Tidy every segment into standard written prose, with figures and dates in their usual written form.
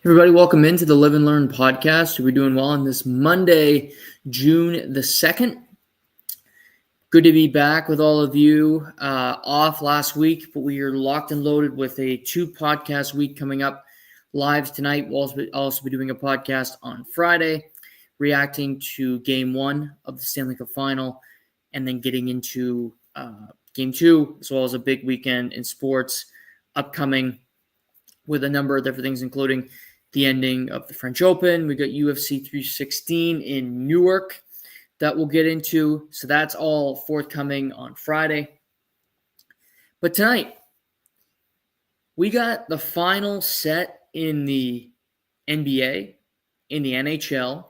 Everybody, welcome into the Live and Learn podcast. We're doing well on this Monday, June the 2nd. Good to be back with all of you. Off last week, but we are locked and loaded with a 2-podcast week coming up live tonight. We'll also be doing a podcast on Friday, reacting to Game 1 of the Stanley Cup Final, and then getting into Game 2, as well as a big weekend in sports upcoming with a number of different things, including the ending of the French Open. We got UFC 316 in Newark that we'll get into. So that's all forthcoming on Friday. But tonight, we got the final set in the NBA, in the NHL,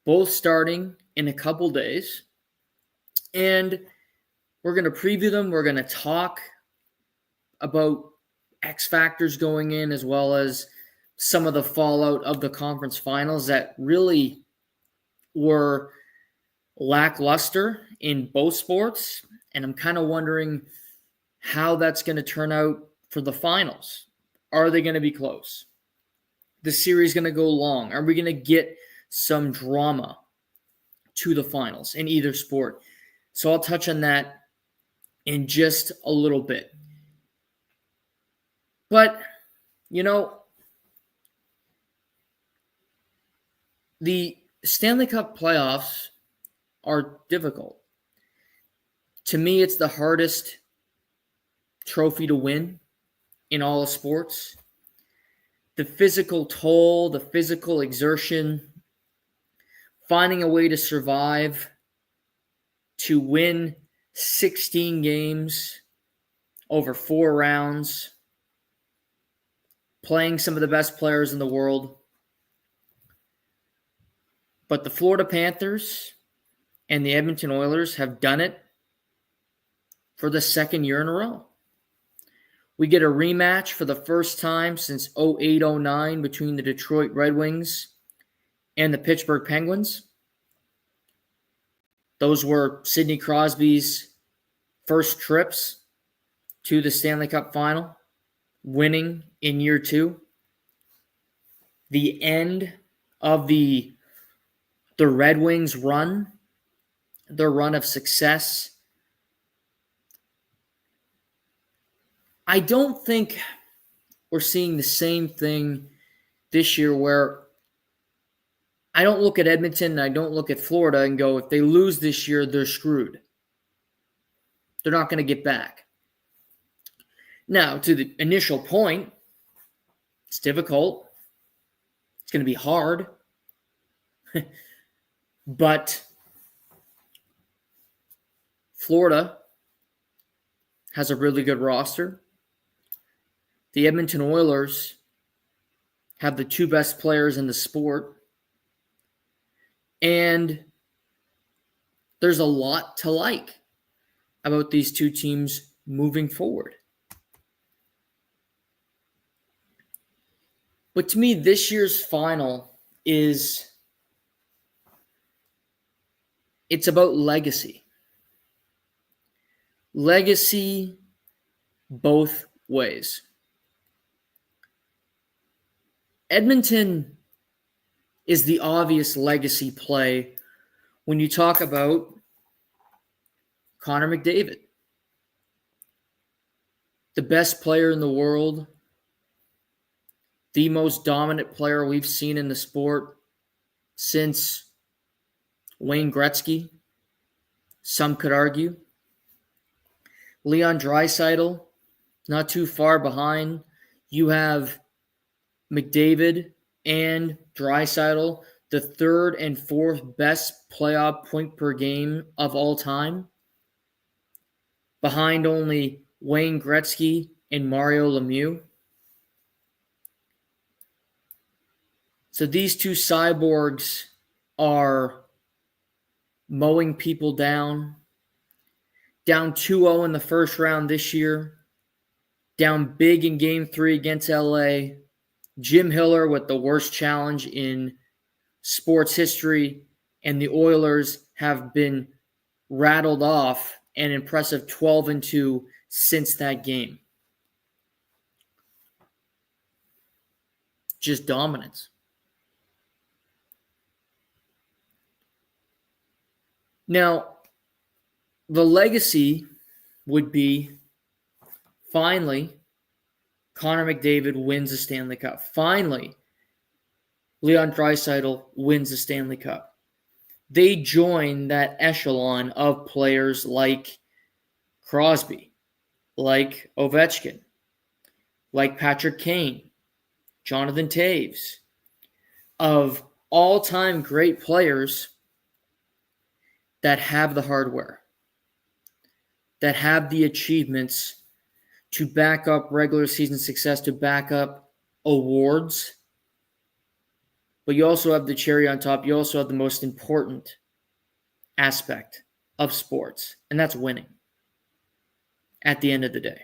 both starting in a couple days. And we're going to preview them. We're going to talk about X factors going in, as well as some of the fallout of the conference finals that really were lackluster in both sports. And I'm kind of wondering how that's going to turn out for the finals. Are they going to be close? The series going to go long? Are we going to get some drama to the finals in either sport? So I'll touch on that in just a little bit. But, the Stanley Cup playoffs are difficult. To me, it's the hardest trophy to win in all of sports. The physical toll, the physical exertion, finding a way to survive, to win 16 games over 4 rounds, playing some of the best players in the world. But the Florida Panthers and the Edmonton Oilers have done it for the second year in a row. We get a rematch for the first time since 2008-09 between the Detroit Red Wings and the Pittsburgh Penguins. Those were Sidney Crosby's first trips to the Stanley Cup Final, winning in year 2. The end of the Red Wings run, their run of success. I don't think we're seeing the same thing this year, where I don't look at Edmonton and I don't look at Florida and go, if they lose this year, they're screwed. They're not going to get back. Now, to the initial point, it's difficult. It's going to be hard. But Florida has a really good roster. The Edmonton Oilers have the 2 best players in the sport. And there's a lot to like about these 2 teams moving forward. But to me, this year's final it's about legacy. Legacy both ways. Edmonton is the obvious legacy play when you talk about Connor McDavid, the best player in the world, the most dominant player we've seen in the sport since Wayne Gretzky, some could argue. Leon Draisaitl, not too far behind. You have McDavid and Draisaitl, the 3rd and 4th best playoff point per game of all time, behind only Wayne Gretzky and Mario Lemieux. So these 2 cyborgs are mowing people down 2-0 in the first round this year, down big in Game 3 against LA. Jim Hiller with the worst challenge in sports history, and the Oilers have been rattled off an impressive 12-2 since that game. just dominance. Now, the legacy would be finally Connor McDavid wins the Stanley Cup. Finally, Leon Draisaitl wins the Stanley Cup. They join that echelon of players like Crosby, like Ovechkin, like Patrick Kane, Jonathan Toews, of all-time great players that have the hardware, that have the achievements to back up regular season success, to back up awards. But you also have the cherry on top. You also have the most important aspect of sports, and that's winning at the end of the day.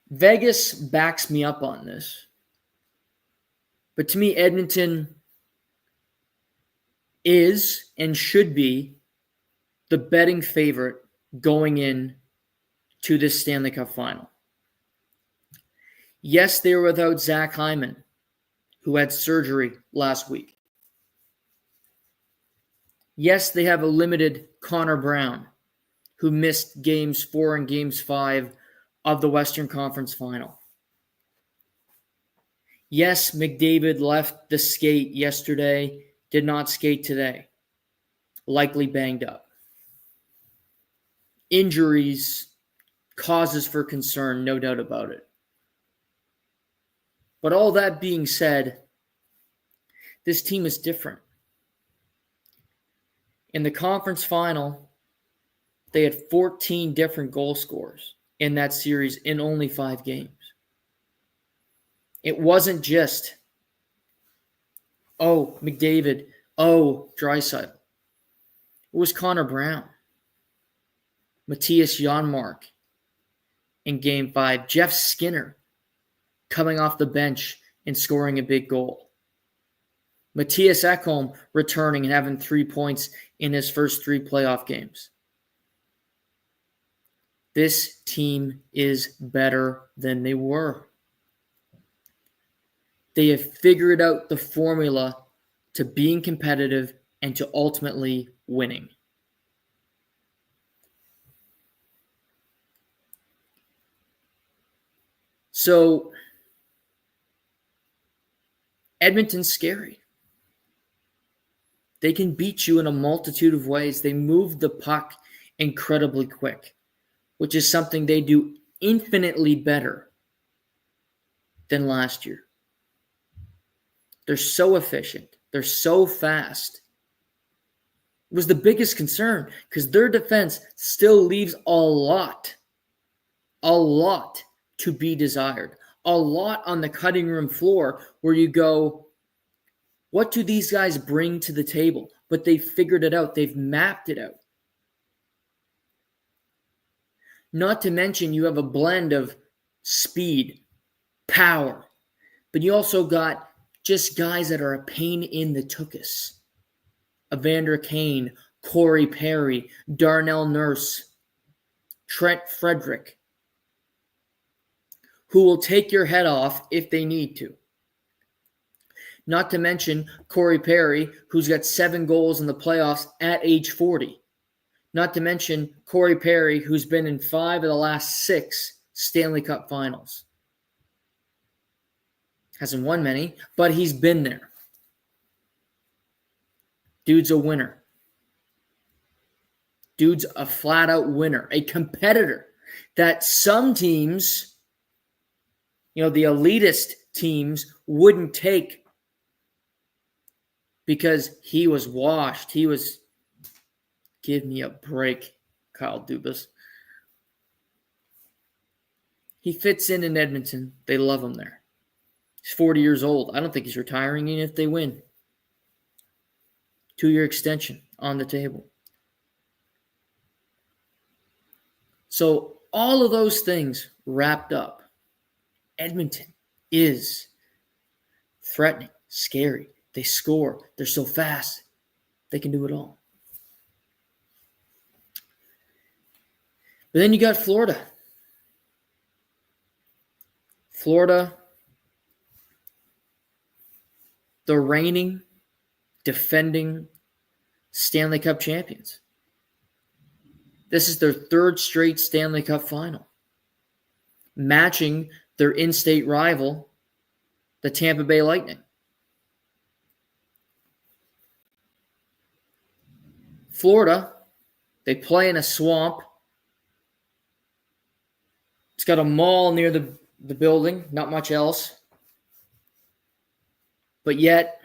Vegas backs me up on this. But to me, Edmonton is and should be the betting favorite going in to this Stanley Cup final. Yes, they were without Zach Hyman, who had surgery last week. Yes, they have a limited Connor Brown, who missed Games 4 and Games 5 of the Western Conference Final. Yes, McDavid left the skate yesterday, did not skate today, likely banged up. Injuries, causes for concern, no doubt about it. But all that being said, this team is different. In the conference final, they had 14 different goal scorers in that series in only 5 games. It wasn't just, oh, McDavid, oh, Draisaitl. It was Connor Brown, Matthias Janmark in Game 5, Jeff Skinner coming off the bench and scoring a big goal. Matthias Ekholm returning and having 3 points in his first 3 playoff games. This team is better than they were. They have figured out the formula to being competitive and to ultimately winning. So, Edmonton's scary. They can beat you in a multitude of ways. They move the puck incredibly quick, which is something they do infinitely better than last year. They're so efficient. They're so fast. It was the biggest concern because their defense still leaves a lot to be desired. A lot on the cutting room floor where you go, what do these guys bring to the table? But they've figured it out. They've mapped it out. Not to mention you have a blend of speed, power, but you also got just guys that are a pain in the tuchus. Evander Kane, Corey Perry, Darnell Nurse, Trent Frederick, who will take your head off if they need to. Not to mention Corey Perry, who's got 7 goals in the playoffs at age 40. Not to mention Corey Perry, who's been in 5 of the last 6 Stanley Cup finals. Hasn't won many, but he's been there. Dude's a winner. Dude's a flat-out winner, a competitor that some teams, the elitist teams, wouldn't take because he was washed. He was, give me a break, Kyle Dubas. He fits in Edmonton. They love him there. He's 40 years old. I don't think he's retiring even if they win. 2-year extension on the table. So all of those things wrapped up. Edmonton is threatening, scary. They score. They're so fast. They can do it all. But then you got Florida. Florida, the reigning, defending Stanley Cup champions. This is their third straight Stanley Cup final, matching their in-state rival, the Tampa Bay Lightning. Florida, they play in a swamp. It's got a mall near the building, not much else. But yet,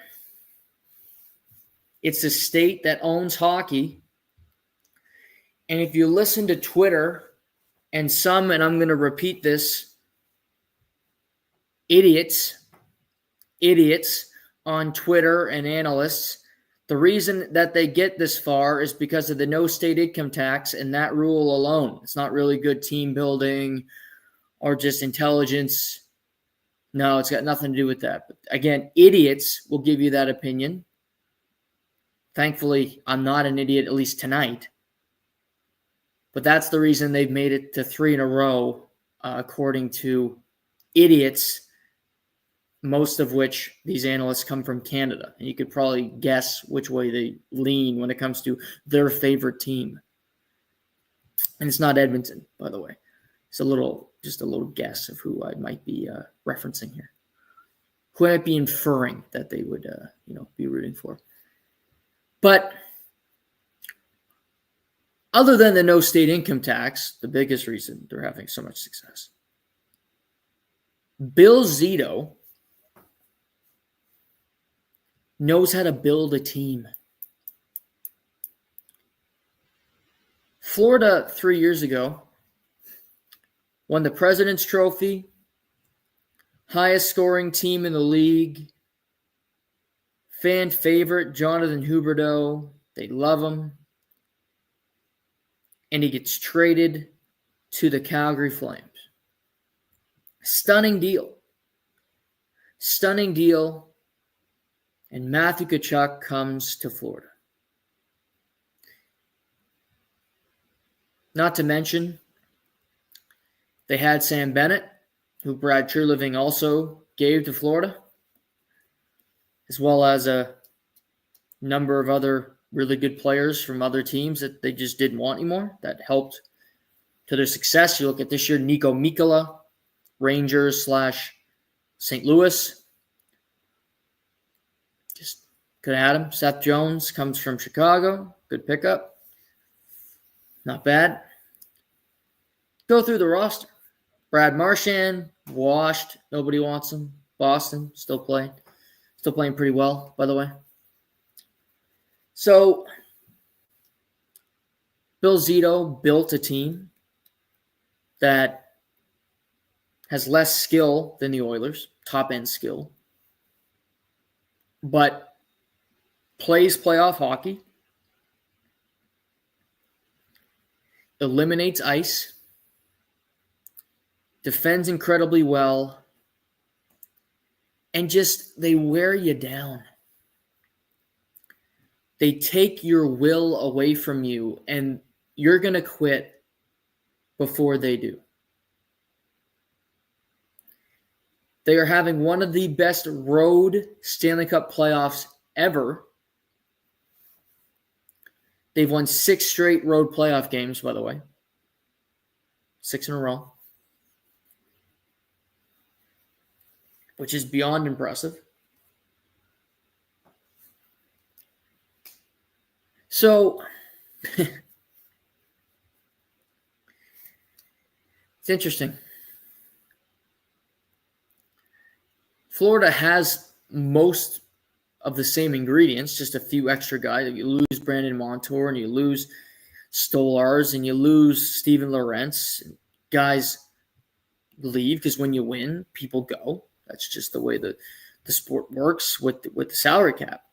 it's a state that owns hockey. And if you listen to Twitter and and I'm going to repeat this, idiots on Twitter and analysts, the reason that they get this far is because of the no state income tax and that rule alone. It's not really good team building or just intelligence. No, it's got nothing to do with that. But again, idiots will give you that opinion. Thankfully, I'm not an idiot, at least tonight. But that's the reason they've made it to 3 in a row, according to idiots, most of which these analysts come from Canada. And you could probably guess which way they lean when it comes to their favorite team. And it's not Edmonton, by the way. It's just a little guess of who I might be referencing here. Who I might be inferring that they would, be rooting for. But other than the no state income tax, the biggest reason they're having so much success, Bill Zito knows how to build a team. Florida 3 years ago won the President's Trophy, highest scoring team in the league, fan favorite Jonathan Huberdeau. They love him. And he gets traded to the Calgary Flames. Stunning deal. And Matthew Tkachuk comes to Florida. Not to mention, they had Sam Bennett, who Brad Treliving also gave to Florida, as well as a number of other really good players from other teams that they just didn't want anymore that helped to their success. You look at this year, Nico Mikkola, Rangers / St. Louis. Just could have had him. Seth Jones comes from Chicago. Good pickup. Not bad. Go through the roster. Brad Marchand, washed. Nobody wants him. Boston, still playing. Still playing pretty well, by the way. So, Bill Zito built a team that has less skill than the Oilers, top-end skill, but plays playoff hockey, eliminates ice, defends incredibly well, and just they wear you down. They take your will away from you, and you're going to quit before they do. They are having one of the best road Stanley Cup playoffs ever. They've won 6 straight road playoff games, by the way. 6 in a row. Which is beyond impressive. So, it's interesting. Florida has most of the same ingredients, just a few extra guys. You lose Brandon Montour and you lose Stolars and you lose Steven Lorentz. Guys leave because when you win, people go. That's just the way the sport works with the salary cap.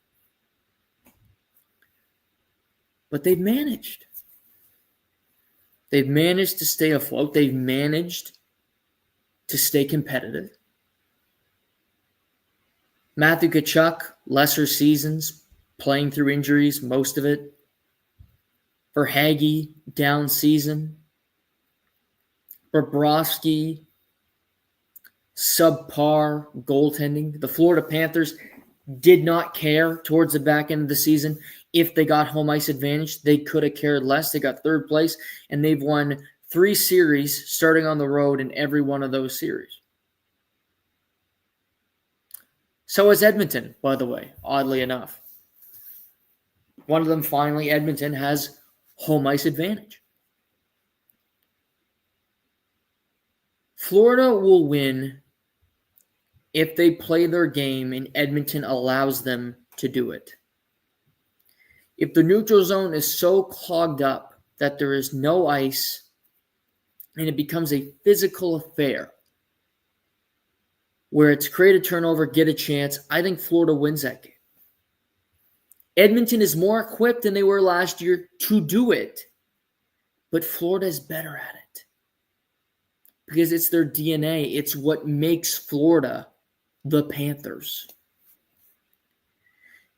But they've managed. They've managed to stay afloat. They've managed to stay competitive. Matthew Tkachuk, lesser seasons, playing through injuries, most of it. Verhaeghe, down season. Bobrovsky, subpar goaltending. The Florida Panthers did not care towards the back end of the season. If they got home ice advantage, they could have cared less. They got third place, and they've won 3 series starting on the road in every one of those series. So is Edmonton, by the way, oddly enough. One of them, finally, Edmonton, has home ice advantage. Florida will win if they play their game and Edmonton allows them to do it. If the neutral zone is so clogged up that there is no ice and it becomes a physical affair where it's create a turnover, get a chance, I think Florida wins that game. Edmonton is more equipped than they were last year to do it, but Florida is better at it because it's their DNA. It's what makes Florida the Panthers.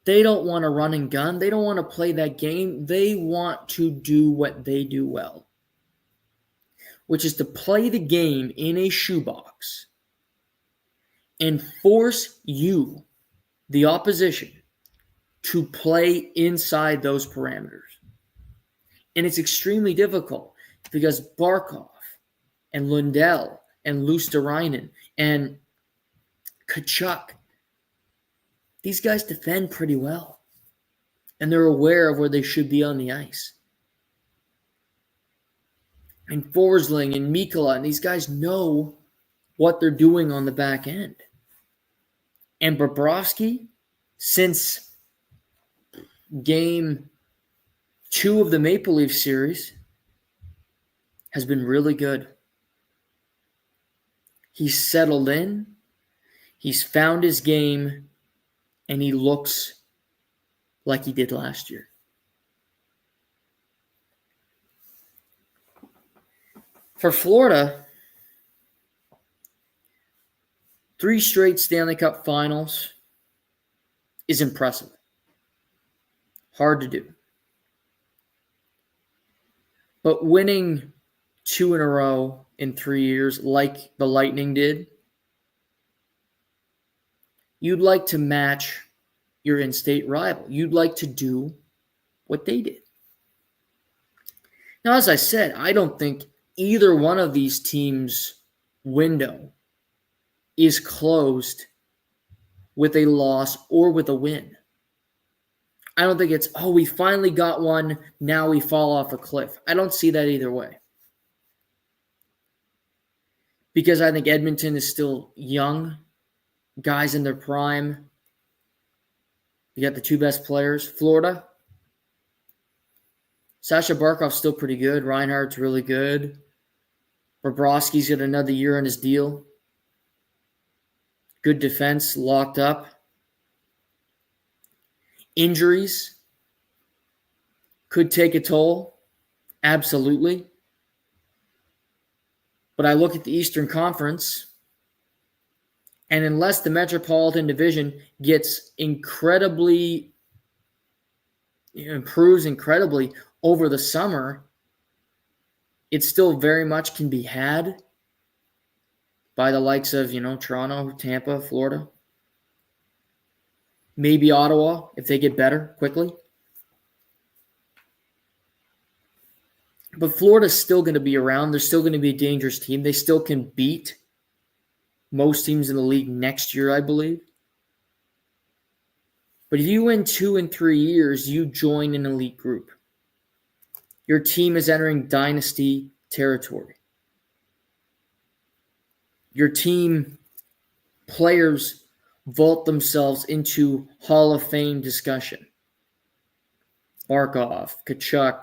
They don't want to run and gun. They don't want to play that game. They want to do what they do well, which is to play the game in a shoebox and force you, the opposition, to play inside those parameters. And it's extremely difficult because Barkov and Lundell and Luosterainen and Tkachuk, these guys defend pretty well. And they're aware of where they should be on the ice. And Forsling and Mikkola, and these guys know what they're doing on the back end. And Bobrovsky, since Game 2 of the Maple Leaf series, has been really good. He's settled in, he's found his game, and he looks like he did last year. For Florida, 3 straight Stanley Cup finals is impressive. Hard to do. But winning 2 in a row in 3 years, like the Lightning did, you'd like to match your in-state rival. You'd like to do what they did. Now, as I said, I don't think either one of these teams' window is closed with a loss or with a win. I don't think it's, we finally got one, now we fall off a cliff. I don't see that either way. Because I think Edmonton is still young, guys in their prime. You got the 2 best players. Florida, Sasha Barkov's still pretty good. Reinhardt's really good. Bobrovsky's got another year on his deal. Good defense, locked up. Injuries could take a toll. Absolutely. But I look at the Eastern Conference, and unless the Metropolitan Division gets improves incredibly over the summer, it still very much can be had by the likes of, Toronto, Tampa, Florida. Maybe Ottawa, if they get better quickly. But Florida's still going to be around. They're still going to be a dangerous team. They still can beat most teams in the league next year, I believe. But if you win 2 and 3 years, you join an elite group. Your team is entering dynasty territory. Your team players vault themselves into Hall of Fame discussion. Barkov, Tkachuk.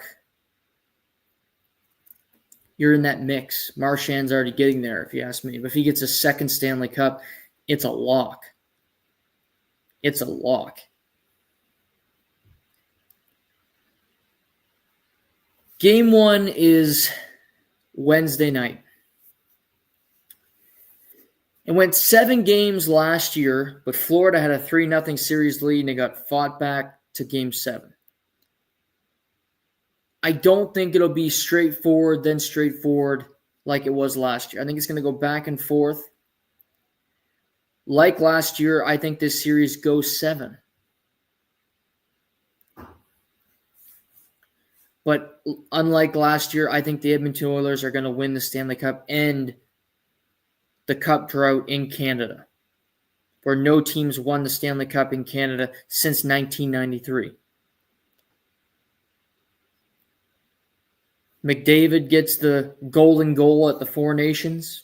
You're in that mix. Marchand's already getting there, if you ask me. But if he gets a second Stanley Cup, it's a lock. It's a lock. Game 1 is Wednesday night. It went 7 games last year, but Florida had a 3-0 series lead, and it got fought back to Game 7. I don't think it'll be straightforward like it was last year. I think it's going to go back and forth. Like last year, I think this series goes 7. But unlike last year, I think the Edmonton Oilers are going to win the Stanley Cup and the Cup drought in Canada, where no teams won the Stanley Cup in Canada since 1993. McDavid gets the golden goal at the Four Nations.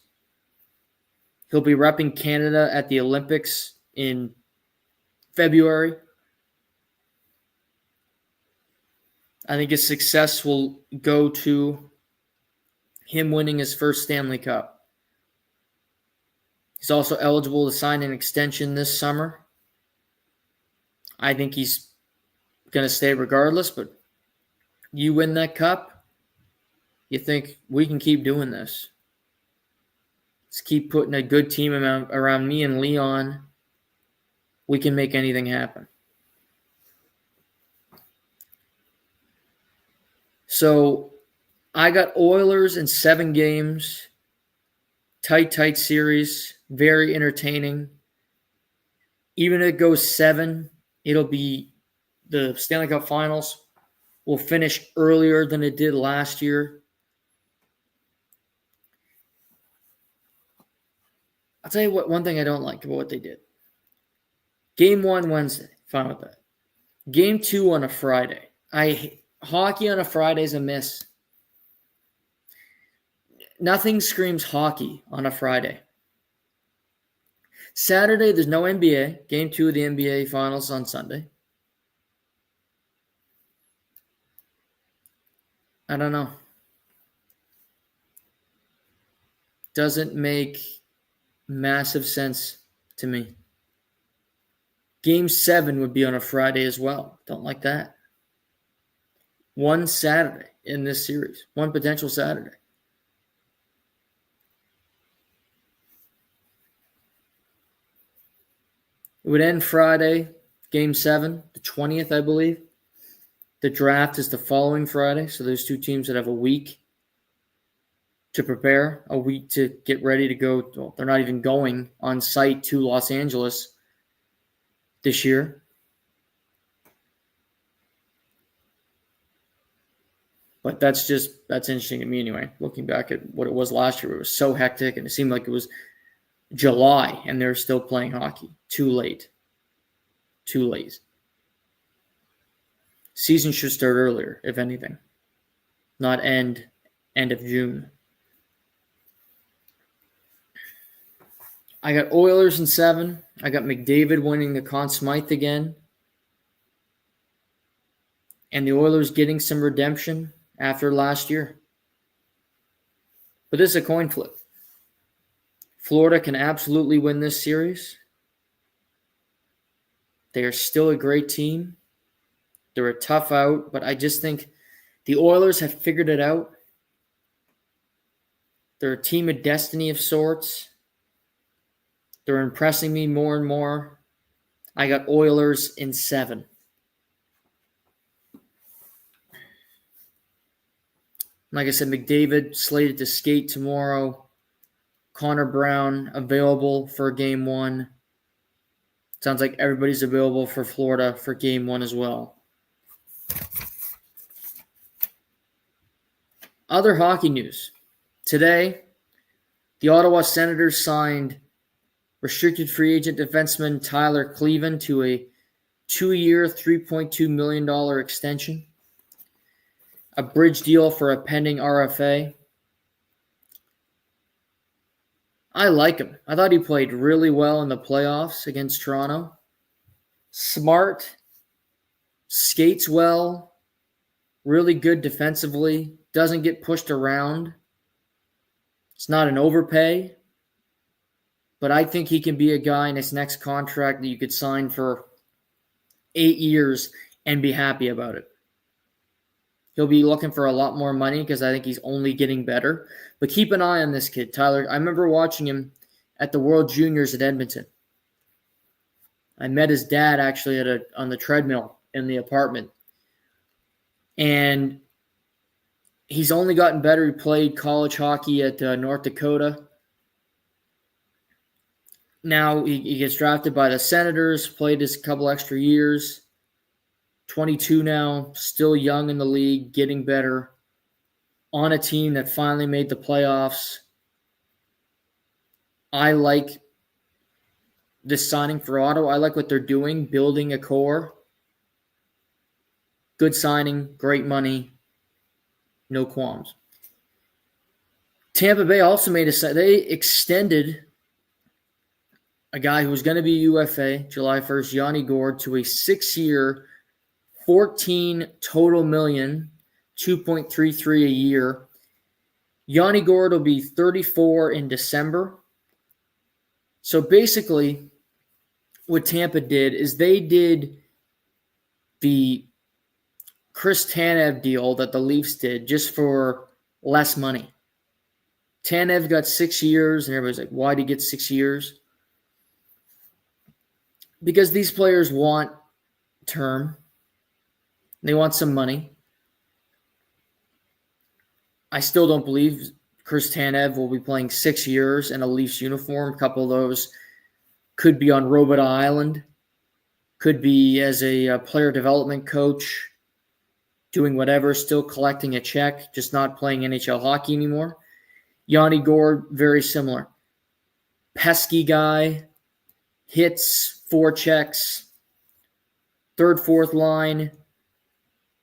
He'll be repping Canada at the Olympics in February. I think his success will go to him winning his first Stanley Cup. He's also eligible to sign an extension this summer. I think he's going to stay regardless, but you win that cup, you think we can keep doing this. Let's keep putting a good team around me and Leon. We can make anything happen. So I got Oilers in 7 games. Tight series. Very entertaining. Even if it goes 7, it'll be the Stanley Cup Finals will finish earlier than it did last year. I'll tell you what, one thing I don't like about what they did. Game 1 Wednesday, fine with that. Game 2 on a Friday. Hockey on a Friday is a miss. Nothing screams hockey on a Friday. Saturday, there's no NBA. Game 2 of the NBA Finals on Sunday. I don't know. Doesn't make massive sense to me. Game 7 would be on a Friday as well. Don't like that. One Saturday in this series. One potential Saturday. It would end Friday, Game 7, the 20th, I believe. The draft is the following Friday, so there's 2 teams that have a week to prepare, a week to get ready to go. Well, they're not even going on site to Los Angeles this year. But that's interesting to me anyway. Looking back at what it was last year, it was so hectic, and it seemed like it was July, and they're still playing hockey. Too late. Season should start earlier, if anything. Not end of June. I got Oilers in 7. I got McDavid winning the Conn Smythe again. And the Oilers getting some redemption after last year. But this is a coin flip. Florida can absolutely win this series. They are still a great team. They're a tough out, but I just think the Oilers have figured it out. They're a team of destiny of sorts. They're impressing me more and more. I got Oilers in 7. Like I said, McDavid slated to skate tomorrow. Connor Brown available for Game 1. Sounds like everybody's available for Florida for Game 1 as well. Other hockey news. Today, the Ottawa Senators signed restricted free agent defenseman Tyler Cleven to a 2-year, $3.2 million extension. A bridge deal for a pending RFA. I like him. I thought he played really well in the playoffs against Toronto. Smart, skates well, really good defensively, doesn't get pushed around. It's not an overpay, but I think he can be a guy in his next contract that you could sign for 8 years and be happy about it. He'll be looking for a lot more money because I think he's only getting better. But keep an eye on this kid, Tyler. I remember watching him at the World Juniors at Edmonton. I met his dad actually on the treadmill in the apartment. And he's only gotten better. He played college hockey at North Dakota. Now he gets drafted by the Senators, played his couple extra years. 22 now, still young in the league, getting better. On a team that finally made the playoffs. I like this signing for Ottawa. I like what they're doing, building a core. Good signing, great money, no qualms. Tampa Bay also they extended a guy who was going to be UFA July 1st, Yanni Gourde, to a 6-year, $14 total million, $2.33 a year. Yanni Gourde will be 34 in December. So basically, what Tampa did is they did the Chris Tanev deal that the Leafs did just for less money. Tanev got 6 years, and everybody's like, why did he get 6 years? Because these players want term. They want some money. I still don't believe Chris Tanev will be playing 6 years in a Leafs uniform. A couple of those could be on Robot Island, could be as a player development coach, doing whatever, still collecting a check, just not playing NHL hockey anymore. Yanni Gourde, very similar. Pesky guy, hits, forechecks, third, fourth line.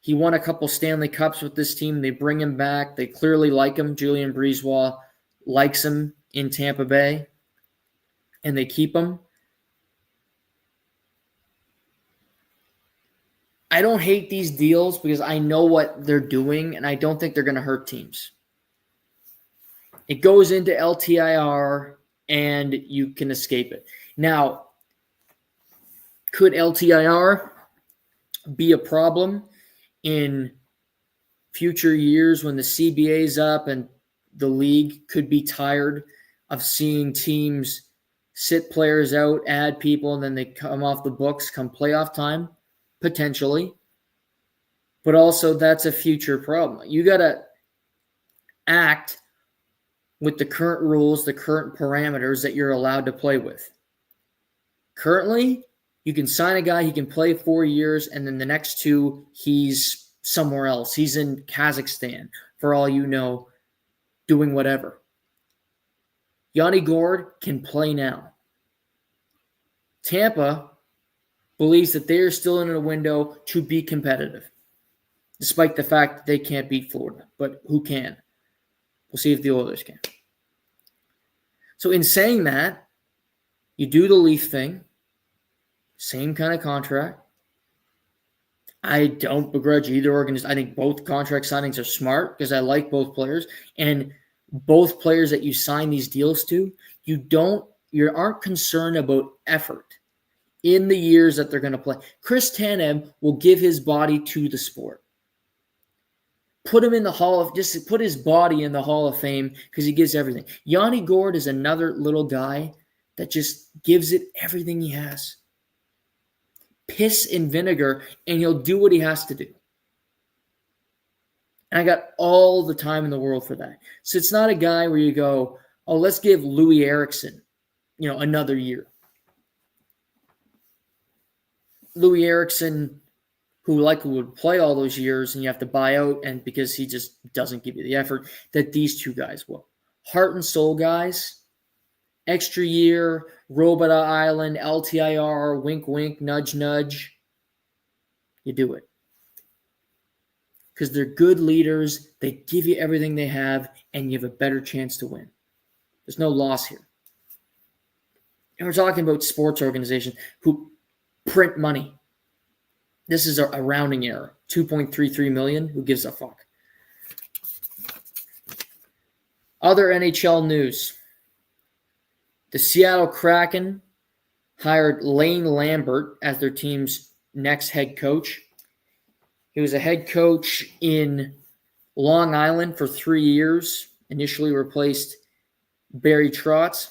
He won a couple Stanley Cups with this team. They bring him back. They clearly like him. Julien Brisebois likes him in Tampa Bay, and they keep him. I don't hate these deals because I know what they're doing, and I don't think they're going to hurt teams. It goes into LTIR, and you can escape it. Now, could LTIR be a problem in future years when the CBA's up and the league could be tired of seeing teams sit players out, add people, and then they come off the books come playoff time? Potentially. But also, that's a future problem. You got to act with the current rules, the current parameters that you're allowed to play with. Currently, you can sign a guy, he can play 4 years, and then the next 2, he's somewhere else. He's in Kazakhstan, for all you know, doing whatever. Yanni Gourde can play now. Tampa believes that they're still in a window to be competitive, despite the fact that they can't beat Florida. But who can? We'll see if the Oilers can. So in saying that, you do the Leaf thing, same kind of contract. I don't begrudge either organization. I think both contract signings are smart because I like both players. And both players that you sign these deals to, you aren't concerned about effort in the years that they're going to play. Chris Tanev will give his body to the sport. Put him in the just put his body in the Hall of Fame because he gives everything. Yanni Gourde is another little guy that just gives it everything he has. Piss and vinegar, and he'll do what he has to do. And I got all the time in the world for that. So it's not a guy where you go, oh, let's give Louis Eriksson, another year. Louis Eriksson, who likely would play all those years, and you have to buy out, and because he just doesn't give you the effort that these two guys will. Heart and soul guys, extra year, Robot Island, LTIR, wink, wink, nudge, nudge. You do it. Because they're good leaders. They give you everything they have, and you have a better chance to win. There's no loss here. And we're talking about sports organizations who print money. This is a rounding error. $2.33 million. Who gives a fuck? Other NHL news. The Seattle Kraken hired Lane Lambert as their team's next head coach. He was a head coach in Long Island for 3 years. Initially replaced Barry Trotz.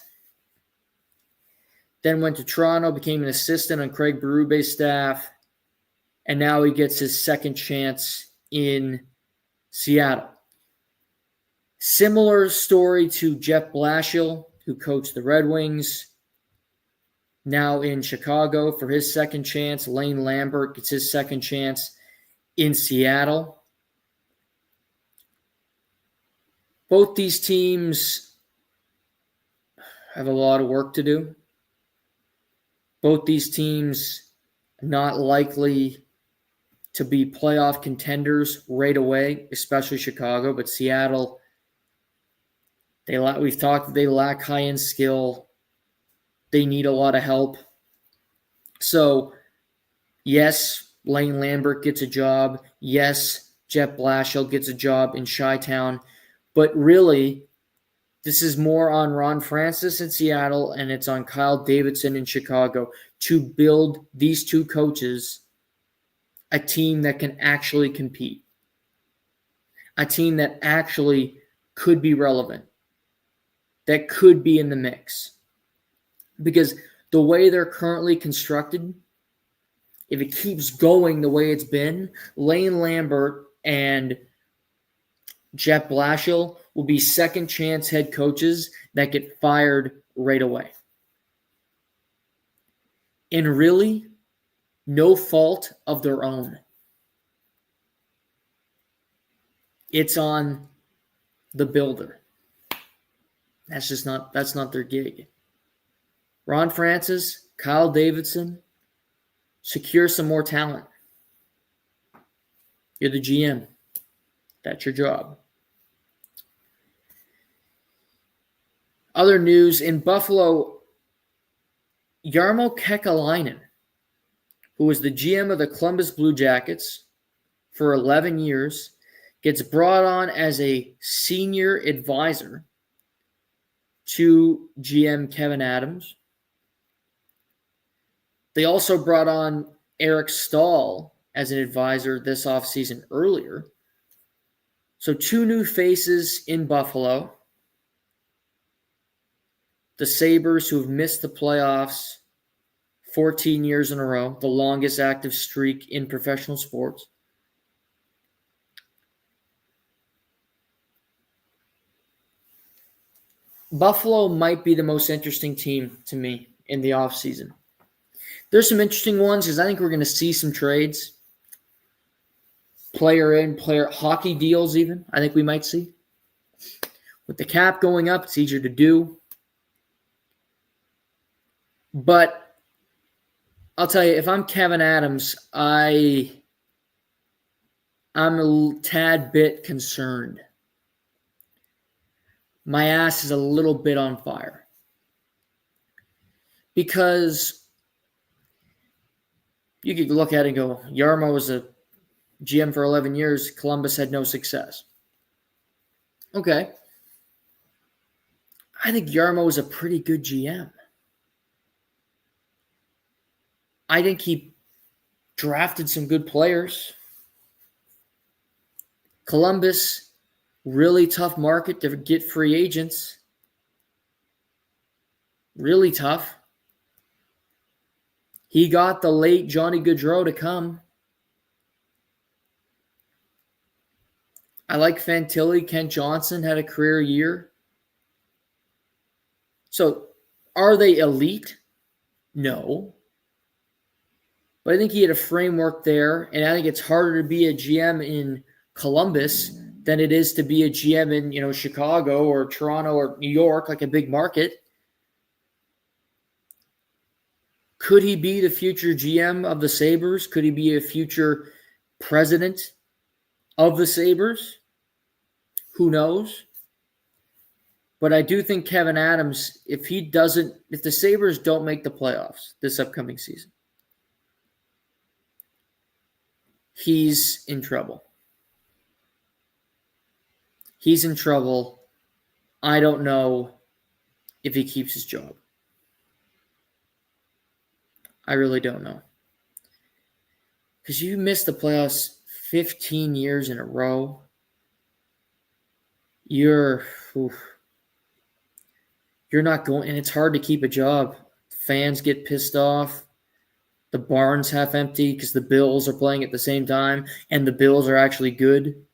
Then went to Toronto, became an assistant on Craig Berube's staff. And now he gets his second chance in Seattle. Similar story to Jeff Blashill, who coached the Red Wings. now in Chicago for his second chance. Lane Lambert gets his second chance in Seattle. Both these teams have a lot of work to do. Both these teams not likely to be playoff contenders right away, especially Chicago, but Seattle, we've talked, they lack high-end skill. They need a lot of help. So, yes, Lane Lambert gets a job. Yes, Jeff Blashill gets a job in Chi-Town. But really, this is more on Ron Francis in Seattle, and it's on Kyle Davidson in Chicago to build these two coaches a team that can actually compete, a team that actually could be relevant, that could be in the mix. Because the way they're currently constructed, if it keeps going the way it's been, Lane Lambert and Jeff Blashill will be second chance head coaches that get fired right away. And really, no fault of their own. It's on the builder. That's not their gig. Ron Francis, Kyle Davidson, secure some more talent. You're the GM. That's your job. Other news in Buffalo, Jarmo Kekalainen, who was the GM of the Columbus Blue Jackets for 11 years, gets brought on as a senior advisor to GM Kevin Adams. They also brought on Eric Stahl as an advisor this offseason earlier. So 2 new faces in Buffalo. The Sabres, who have missed the playoffs 14 years in a row, the longest active streak in professional sports. Buffalo might be the most interesting team to me in the offseason. There's some interesting ones because I think we're going to see some trades. Player in, player hockey deals even, I think we might see. With the cap going up, it's easier to do. But I'll tell you, if I'm Kevin Adams, I'm a tad bit concerned. My ass is a little bit on fire. Because you could look at it and go, Jarmo was a GM for 11 years. Columbus had no success. Okay. I think Jarmo was a pretty good GM. I think he drafted some good players. Columbus, really tough market to get free agents. Really tough. He got the late Johnny Gaudreau to come. I like Fantilli. Kent Johnson had a career year. So, are they elite? No. But I think he had a framework there, and I think it's harder to be a GM in Columbus than it is to be a GM in, Chicago or Toronto or New York, like a big market. Could he be the future GM of the Sabres? Could he be a future president of the Sabres? Who knows? But I do think Kevin Adams, if the Sabres don't make the playoffs this upcoming season, he's in trouble. He's in trouble. I don't know if he keeps his job. I really don't know. Because you missed the playoffs 15 years in a row. You're not going, and it's hard to keep a job. Fans get pissed off. The barn's half empty because the Bills are playing at the same time, and the Bills are actually good.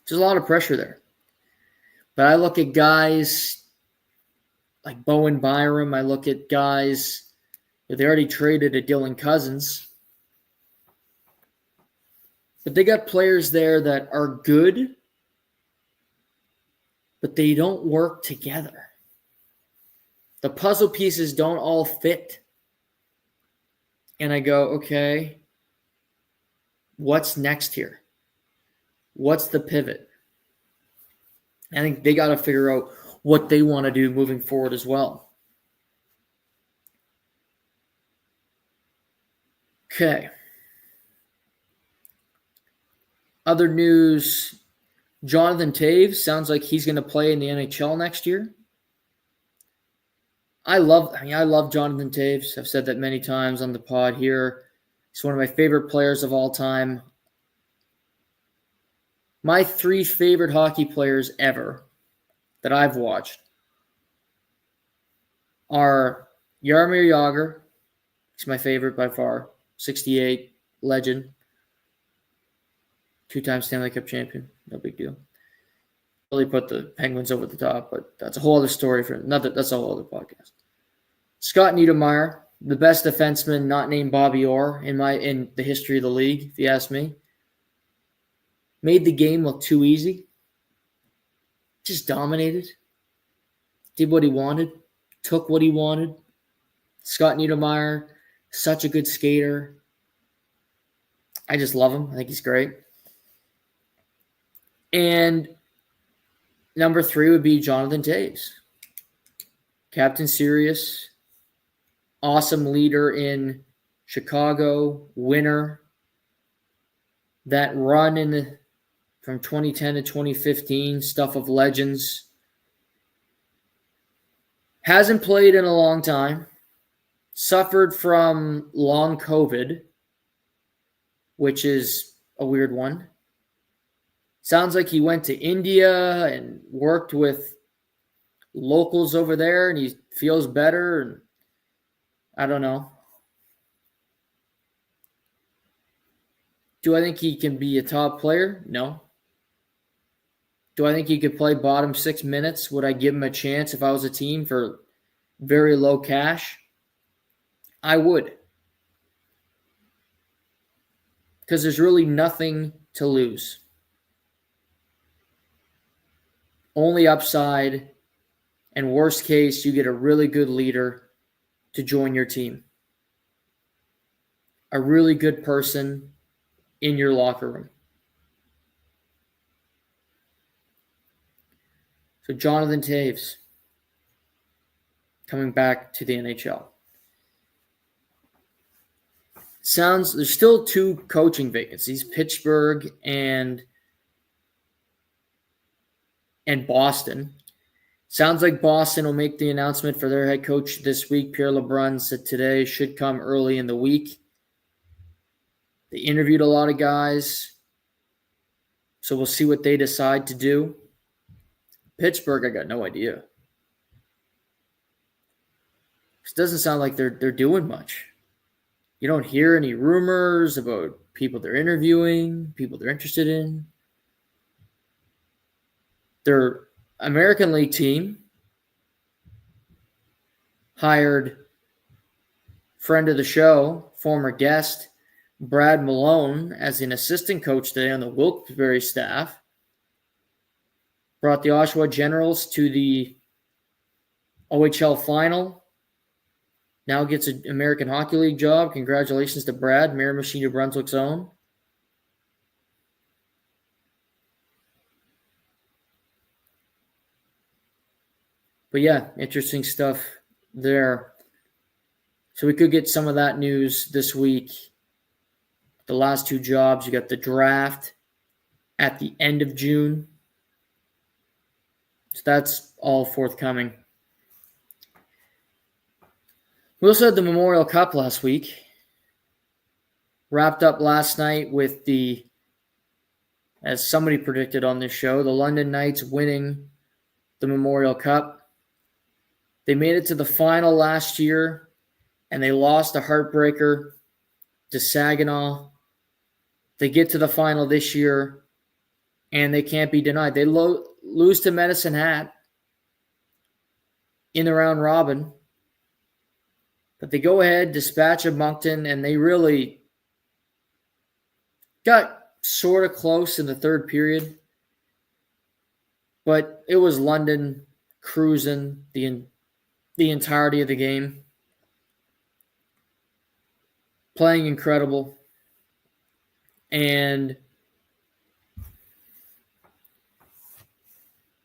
There's a lot of pressure there. But I look at guys like Bowen Byram. I look at guys, they already traded a Dylan Cousins. But they got players there that are good, but they don't work together. The puzzle pieces don't all fit. And I go, okay, what's next here? What's the pivot? I think they got to figure out what they want to do moving forward as well. Okay. Other news, Jonathan Toews sounds like he's going to play in the NHL next year. I love Jonathan Toews. I've said that many times on the pod here. He's one of my favorite players of all time. My 3 favorite hockey players ever that I've watched are Jaromir Jagr. He's my favorite by far. 68, legend. 2-time Stanley Cup champion. No big deal. Really put the Penguins over the top, but that's a whole other story for another. That's a whole other podcast. Scott Niedermayer, the best defenseman not named Bobby Orr in the history of the league, if you ask me. Made the game look too easy. Just dominated. Did what he wanted. Took what he wanted. Scott Niedermayer, such a good skater. I just love him. I think he's great. And number 3 would be Jonathan Toews. Captain Serious. Awesome leader in Chicago. Winner. That run from 2010 to 2015, stuff of legends. Hasn't played in a long time. Suffered from long COVID, which is a weird one. Sounds like he went to India and worked with locals over there and he feels better. And I don't know. Do I think he can be a top player? No. Do I think he could play bottom 6 minutes? Would I give him a chance if I was a team for very low cash? I would. Because there's really nothing to lose. Only upside, and worst case, you get a really good leader to join your team. A really good person in your locker room. So Jonathan Toews coming back to the NHL. There's still 2 coaching vacancies, Pittsburgh and Boston. Sounds like Boston will make the announcement for their head coach this week. Pierre LeBrun said today should come early in the week. They interviewed a lot of guys, so we'll see what they decide to do. Pittsburgh, I got no idea. It doesn't sound like they're doing much. You don't hear any rumors about people they're interviewing, people they're interested in. Their American League team hired friend of the show, former guest, Brad Malone, as an assistant coach today on the Wilkes-Barre staff. Brought the Oshawa Generals to the OHL final. Now gets an American Hockey League job. Congratulations to Brad, Miramichi, New Brunswick's own. But yeah, interesting stuff there. So we could get some of that news this week. The last 2 jobs, you got the draft at the end of June. So that's all forthcoming. We also had the Memorial Cup last week. Wrapped up last night with as somebody predicted on this show, the London Knights winning the Memorial Cup. They made it to the final last year, and they lost a heartbreaker to Saginaw. They get to the final this year, and they can't be denied. They lose to Medicine Hat in the round robin. But they go ahead, dispatch of Moncton, and they really got sort of close in the third period. But it was London cruising the entirety of the game. Playing incredible. And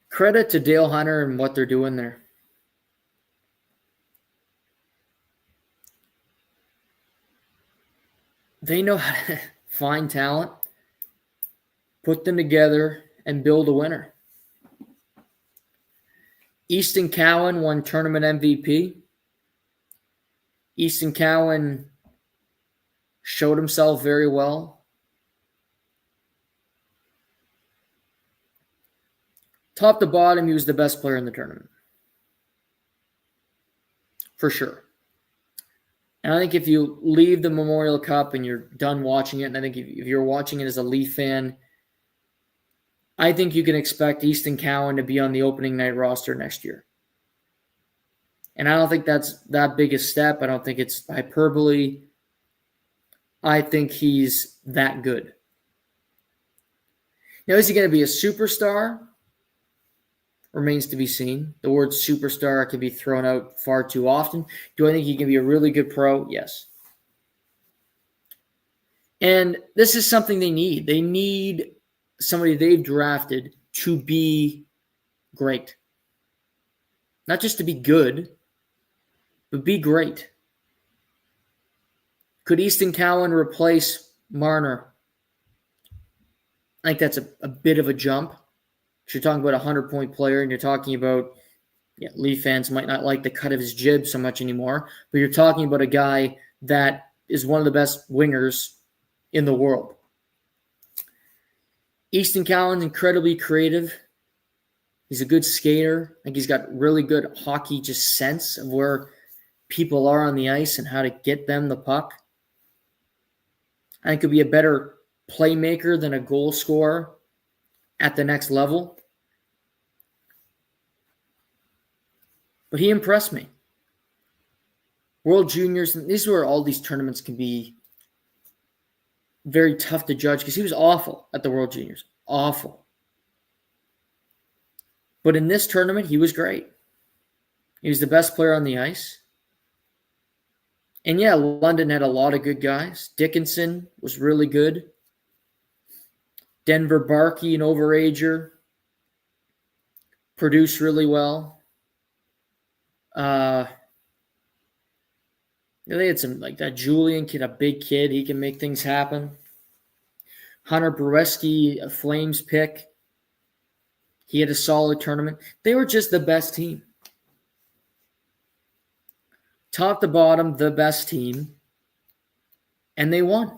credit to Dale Hunter and what they're doing there. They know how to find talent, put them together, and build a winner. Easton Cowan won tournament MVP. Easton Cowan showed himself very well. Top to bottom, he was the best player in the tournament. For sure. And I think if you leave the Memorial Cup and you're done watching it, and I think if you're watching it as a Leaf fan, I think you can expect Easton Cowan to be on the opening night roster next year. And I don't think that's that big a step. I don't think it's hyperbole. I think he's that good. Now, is he going to be a superstar? Remains to be seen. The word superstar can be thrown out far too often. Do I think he can be a really good pro? Yes. And this is something they need. They need somebody they've drafted to be great. Not just to be good, but be great. Could Easton Cowan replace Marner? I think that's a bit of a jump. You're talking about a 100-point player, and you're talking about, Leaf fans might not like the cut of his jib so much anymore, but you're talking about a guy that is one of the best wingers in the world. Easton Cowan's incredibly creative. He's a good skater. I think he's got really good hockey just sense of where people are on the ice and how to get them the puck. I think he'll be a better playmaker than a goal scorer at the next level. But he impressed me. World Juniors, and this is where all these tournaments can be very tough to judge because he was awful at the World Juniors. Awful. But in this tournament, he was great. He was the best player on the ice. And London had a lot of good guys. Dickinson was really good. Denver Barkey, an overager, produced really well. They had some, like that Julian kid, a big kid. He can make things happen. Hunter Breweski, a Flames pick. He had a solid tournament. They were just the best team. Top to bottom, the best team. And they won,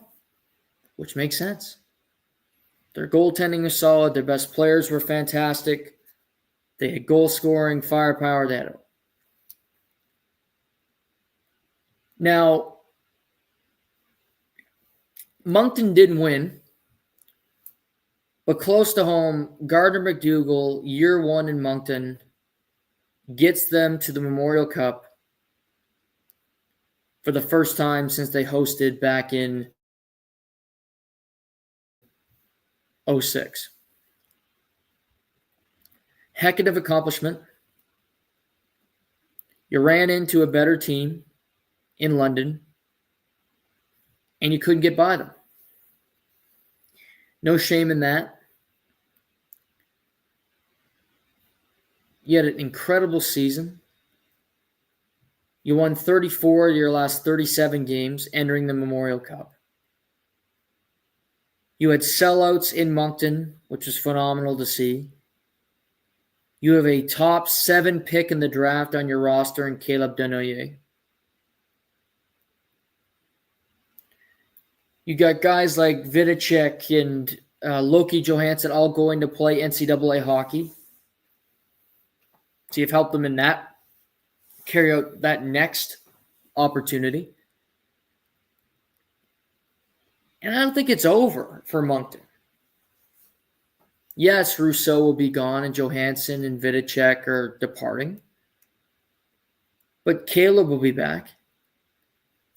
which makes sense. Their goaltending was solid. Their best players were fantastic. They had goal scoring, firepower. They had it. Now, Moncton didn't win, but close to home, Gardner McDougall, year one in Moncton, gets them to the Memorial Cup for the first time since they hosted back in 2006. Heck of an accomplishment. You ran into a better team in London, and you couldn't get by them. No shame in that. You had an incredible season. You won 34 of your last 37 games entering the Memorial Cup. You had sellouts in Moncton, which was phenomenal to see. You have a top 7 pick in the draft on your roster in Caleb Denoyer. You got guys like Vidicek and Loki Johansson all going to play NCAA hockey. So you've helped them in that, carry out that next opportunity. And I don't think it's over for Moncton. Yes, Rousseau will be gone and Johansson and Vidicek are departing. But Caleb will be back.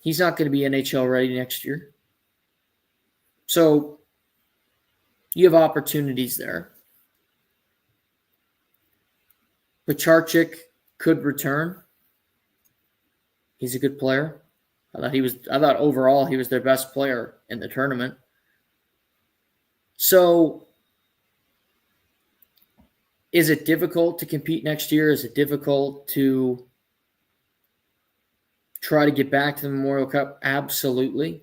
He's not going to be NHL ready next year. So you have opportunities there. Pacharchik could return. He's a good player. I thought overall he was their best player in the tournament. So is it difficult to compete next year? Is it difficult to try to get back to the Memorial Cup? Absolutely.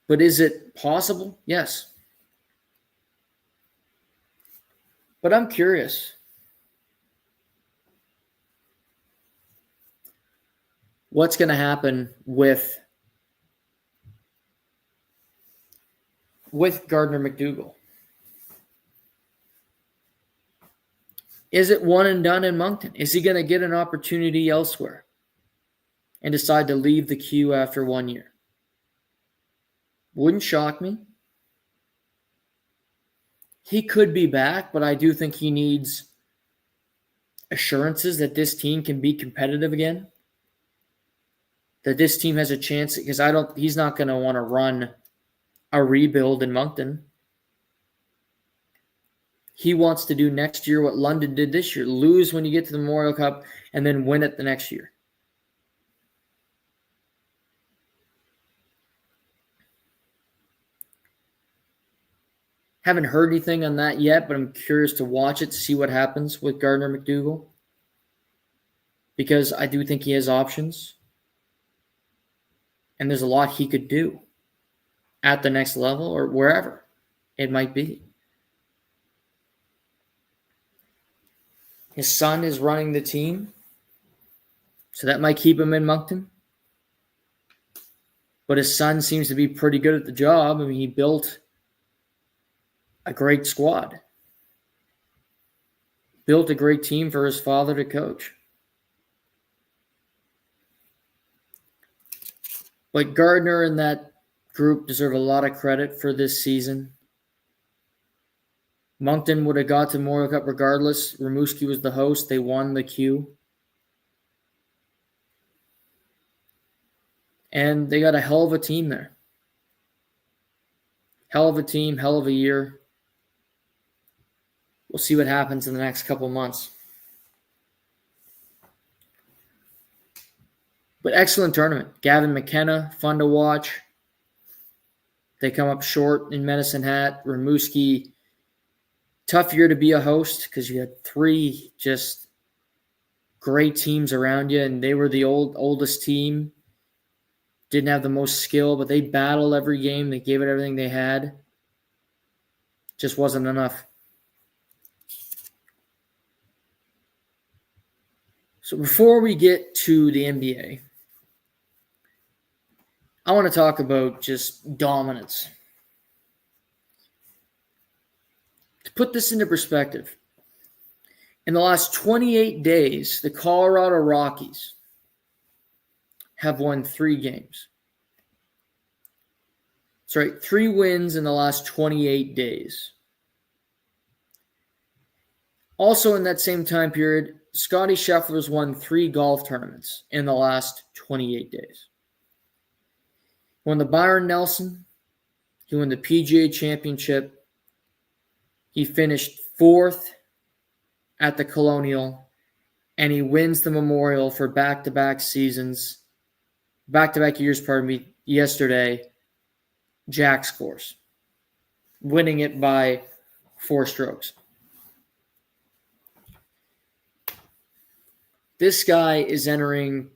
But is it possible? Yes. But I'm curious. What's going to happen with Gardner McDougall? Is it one and done in Moncton? Is he going to get an opportunity elsewhere and decide to leave the queue after 1 year? Wouldn't shock me. He could be back, but I do think he needs assurances that this team can be competitive again. That this team has a chance, because he's not going to want to run a rebuild in Moncton. He wants to do next year what London did this year, lose when you get to the Memorial Cup and then win it the next year. Haven't heard anything on that yet, but I'm curious to watch it to see what happens with Gardner McDougall, because I do think he has options. And there's a lot he could do at the next level or wherever it might be. His son is running the team, so that might keep him in Moncton. But his son seems to be pretty good at the job. I mean, he built a great squad. Built a great team for his father to coach. But Gardner and that group deserve a lot of credit for this season. Moncton would have got to Memorial Cup regardless. Rimouski was the host. They won the queue. And they got a hell of a team there. Hell of a team, hell of a year. We'll see what happens in the next couple months. But excellent tournament. Gavin McKenna, fun to watch. They come up short in Medicine Hat. Rimouski, tough year to be a host because you had three just great teams around you, and they were the oldest team. Didn't have the most skill, but they battled every game. They gave it everything they had. Just wasn't enough. So before we get to the NBA, I want to talk about just dominance. To put this into perspective, in the last 28 days, the Colorado Rockies have won 3 games. That's right, 3 wins in the last 28 days. Also in that same time period, Scotty Scheffler's won 3 golf tournaments in the last 28 days. He won the Byron Nelson. He won the PGA Championship. He finished 4th at the Colonial, and he wins the Memorial for back-to-back seasons, back-to-back years, yesterday. Jack scores, winning it by 4 strokes. This guy is entering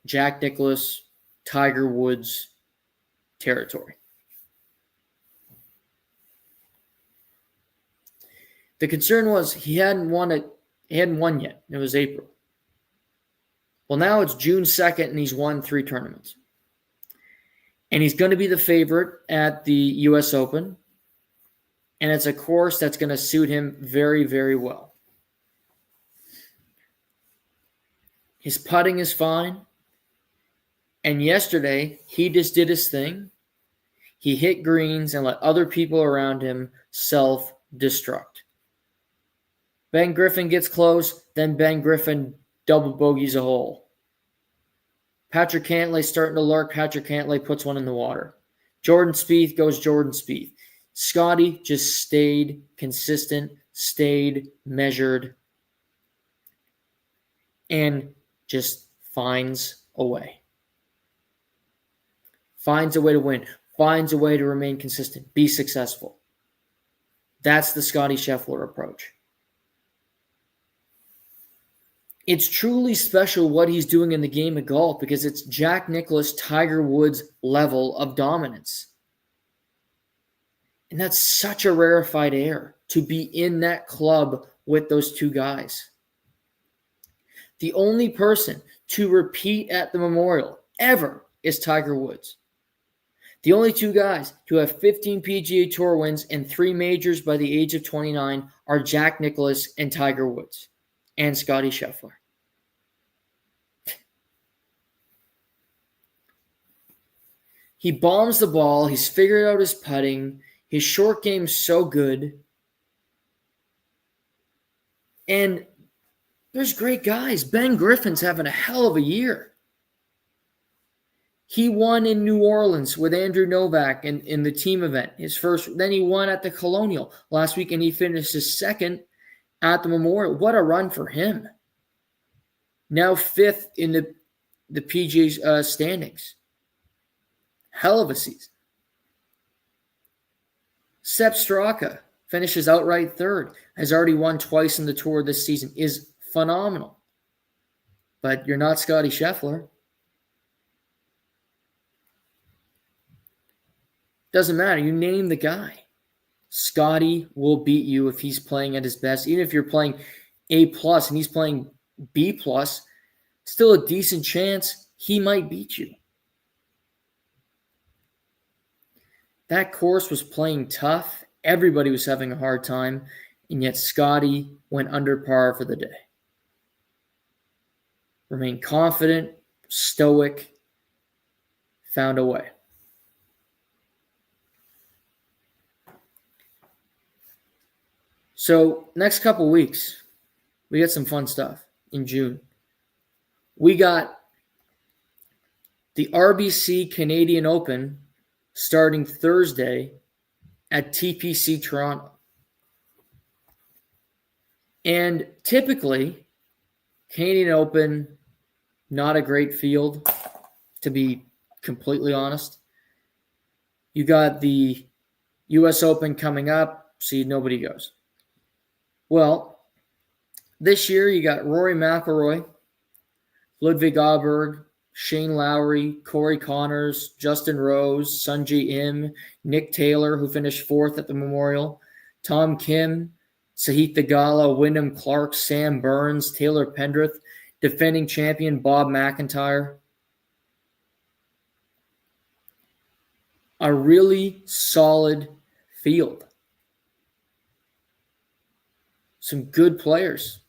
Jack Nicklaus, Tiger Woods territory. The concern was he hadn't won yet. It was April. Well, now it's June 2nd, and he's won 3 tournaments. And he's going to be the favorite at the U.S. Open. And it's a course that's going to suit him very, very well. His putting is fine. And yesterday, he just did his thing. He hit greens and let other people around him self-destruct. Ben Griffin gets close, then Ben Griffin double bogeys a hole. Patrick Cantlay starting to lurk. Patrick Cantlay puts one in the water. Jordan Spieth goes Jordan Spieth. Scotty just stayed consistent, stayed measured, and just finds a way. Finds a way to win. Finds a way to remain consistent. Be successful. That's the Scotty Scheffler approach. It's truly special what he's doing in the game of golf because it's Jack Nicklaus, Tiger Woods level of dominance. And that's such a rarefied air to be in that club with those two guys. The only person to repeat at the Memorial ever is Tiger Woods. The only two guys to have 15 PGA Tour wins and 3 majors by the age of 29 are Jack Nicklaus and Tiger Woods and Scotty Scheffler. He bombs the ball. He's figured out his putting. His short game's so good. And there's great guys. Ben Griffin's having a hell of a year. He won in New Orleans with Andrew Novak in the team event. His first. Then he won at the Colonial last week, and he finished his second at the Memorial. What a run for him. Now 5th in the PGA standings. Hell of a season. Sepp Straka finishes outright 3rd. Has already won twice in the Tour this season. Is phenomenal. But you're not Scotty Scheffler. Doesn't matter. You name the guy. Scotty will beat you if he's playing at his best. Even if you're playing A+ and he's playing B+, still a decent chance he might beat you. That course was playing tough. Everybody was having a hard time, and yet Scotty went under par for the day. Remained confident, stoic, found a way. So next couple weeks, we got some fun stuff in June. We got the RBC Canadian Open starting Thursday at TPC Toronto. And typically, Canadian Open, not a great field, to be completely honest. You got the US Open coming up, see, nobody goes. Well, this year you got Rory McIlroy, Ludwig Aberg, Shane Lowry, Corey Connors, Justin Rose, Sungjae Im, Nick Taylor, who finished 4th at the Memorial, Tom Kim, Sahith Theegala, Wyndham Clark, Sam Burns, Taylor Pendrith, defending champion Bob McIntyre. A really solid field. Some good players.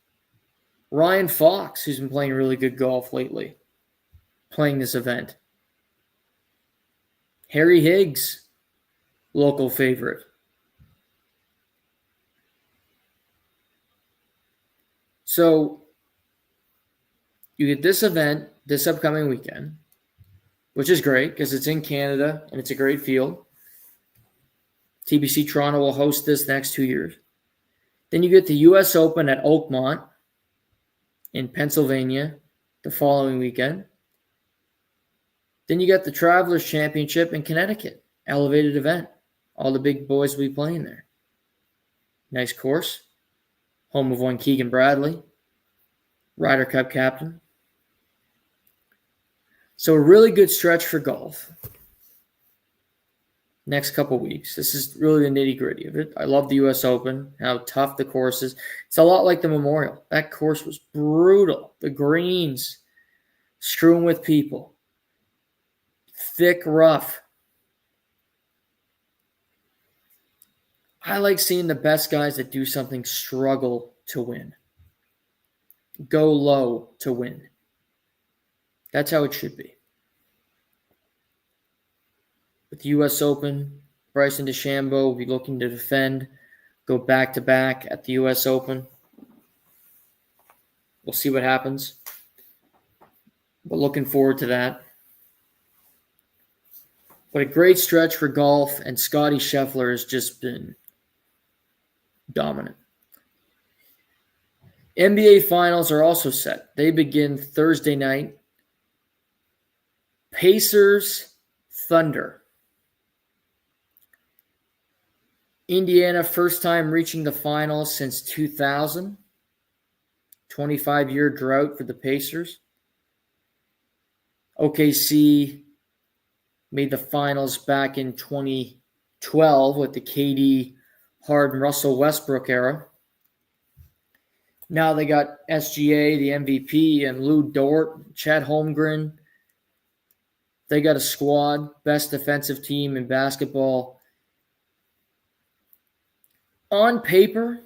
Ryan Fox, who's been playing really good golf lately, playing this event. Harry Higgs, local favorite. So you get this event this upcoming weekend, which is great because it's in Canada and it's a great field. TBC Toronto will host this next 2 years. Then you get the US Open at Oakmont in Pennsylvania the following weekend. Then you got the Travelers Championship in Connecticut, elevated event. All the big boys will be playing there. Nice course. Home of one Keegan Bradley, Ryder Cup captain. So a really good stretch for golf. Next couple weeks. This is really the nitty-gritty of it. I love the US Open, how tough the course is. It's a lot like the Memorial. That course was brutal. The greens, strewn with people. Thick, rough. I like seeing the best guys that do something struggle to win. Go low to win. That's how it should be. With the U.S. Open, Bryson DeChambeau will be looking to defend, go back-to-back at the U.S. Open. We'll see what happens. But looking forward to that. But a great stretch for golf, and Scottie Scheffler has just been dominant. NBA Finals are also set. They begin Thursday night. Pacers, Thunder. Indiana, first time reaching the finals since 2000. 25-year drought for the Pacers. OKC made the finals back in 2012 with the KD, Harden, Russell Westbrook era. Now they got SGA, the MVP, and Lou Dort, Chet Holmgren. They got a squad, best defensive team in basketball. On paper,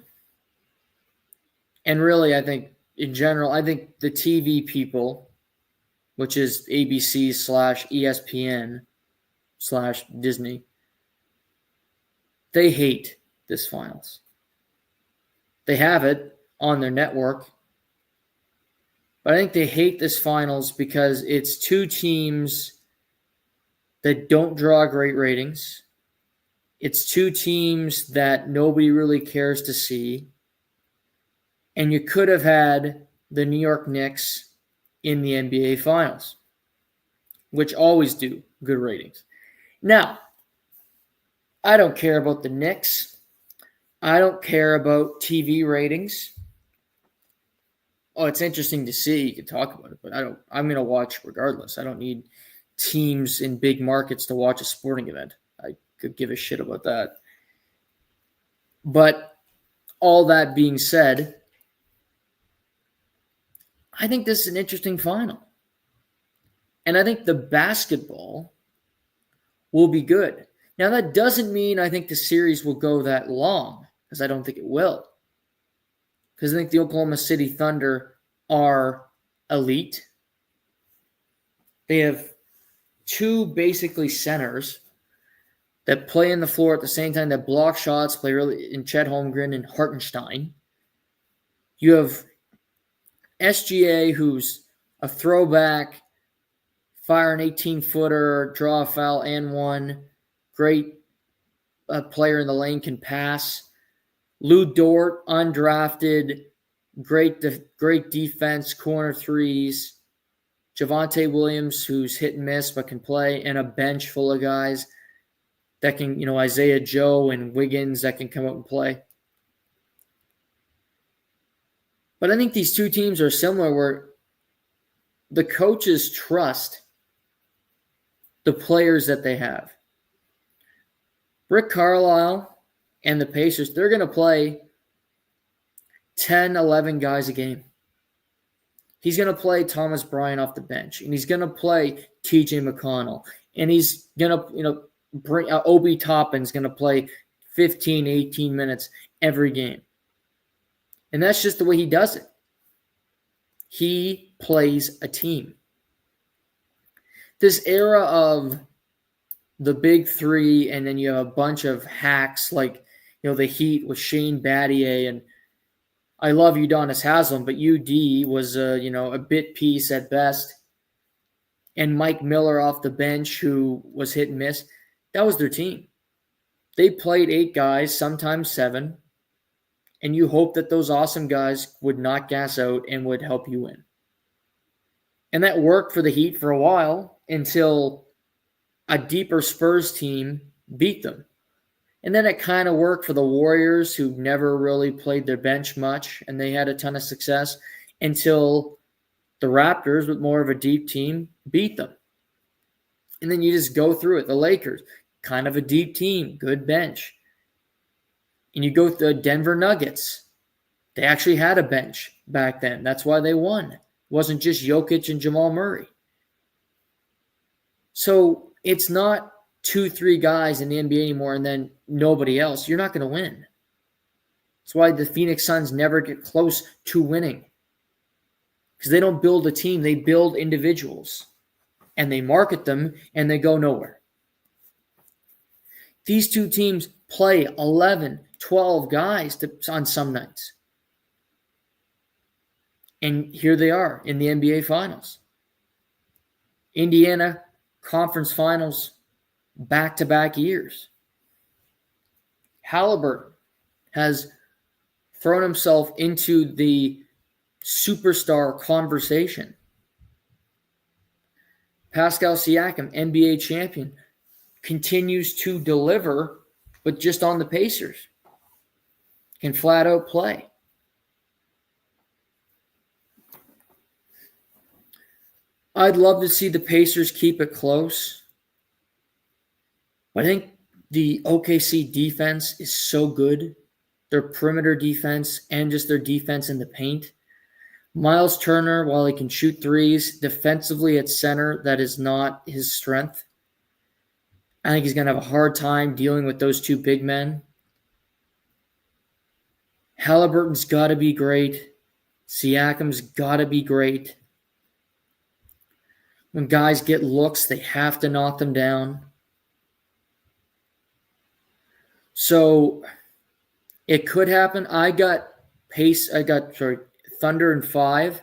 and really I think in general, I think the TV people, which is ABC / ESPN / Disney, they hate this finals. They have it on their network, but I think they hate this finals because it's two teams that don't draw great ratings. It's two teams that nobody really cares to see. And you could have had the New York Knicks in the NBA Finals, which always do good ratings. Now, I don't care about the Knicks. I don't care about TV ratings. Oh, it's interesting to see. You can talk about it, but I'm going to watch regardless. I don't need teams in big markets to watch a sporting event. I could give a shit about that. But all that being said, I think this is an interesting final. And I think the basketball will be good. Now, that doesn't mean I think the series will go that long, because I don't think it will. Because I think the Oklahoma City Thunder are elite. They have two basically centers that play in the floor at the same time, that block shots, play really in Chet Holmgren and Hartenstein. You have SGA, who's a throwback, fire an 18-footer, draw a foul and one. Great player in the lane, can pass. Lou Dort, undrafted, great defense, corner threes. Javonte Williams, who's hit and miss but can play, and a bench full of guys that can, Isaiah Joe and Wiggins that can come up and play. But I think these two teams are similar, where the coaches trust the players that they have. Rick Carlisle and the Pacers, they're going to play 10, 11 guys a game. He's going to play Thomas Bryant off the bench, and he's going to play TJ McConnell, and he's going to, bring Obi Toppin's going to play 15, 18 minutes every game. And that's just the way he does it. He plays a team. This era of the big three, and then you have a bunch of hacks like, the Heat with Shane Battier, and I love Udonis Haslem, but UD was a bit piece at best. And Mike Miller off the bench, who was hit and miss. That was their team. They played 8 guys, sometimes 7, and you hope that those awesome guys would not gas out and would help you win. And that worked for the Heat for a while until a deeper Spurs team beat them. And then it kind of worked for the Warriors, who never really played their bench much, and they had a ton of success until the Raptors, with more of a deep team, beat them. And then you just go through it. The Lakers, kind of a deep team, good bench. And you go through the Denver Nuggets. They actually had a bench back then. That's why they won. It wasn't just Jokic and Jamal Murray. So it's not 2-3 guys in the NBA anymore and then nobody else. You're not going to win. That's why the Phoenix Suns never get close to winning. Because they don't build a team. They build individuals. And they market them, and they go nowhere. These two teams play 11, 12 guys on some nights. And here they are in the NBA Finals. Indiana Conference Finals back-to-back years. Halliburton has thrown himself into the superstar conversation. Pascal Siakam, NBA champion, continues to deliver, but just on the Pacers. Can flat out play. I'd love to see the Pacers keep it close. But I think the OKC defense is so good. Their perimeter defense and just their defense in the paint. Miles Turner, while he can shoot threes, defensively at center, that is not his strength. I think he's going to have a hard time dealing with those two big men. Halliburton's got to be great. Siakam's got to be great. When guys get looks, they have to knock them down. So it could happen. I got Thunder in 5.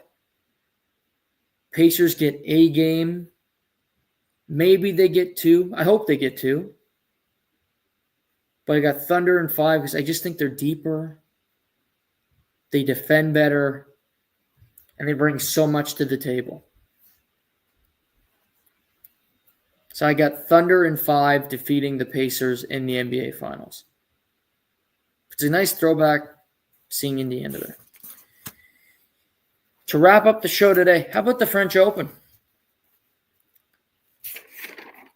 Pacers get a game. Maybe they get 2. I hope they get 2. But I got Thunder in 5 because I just think they're deeper. They defend better. And they bring so much to the table. So I got Thunder in 5 defeating the Pacers in the NBA Finals. It's a nice throwback seeing Indiana there. To wrap up the show today, how about the French Open?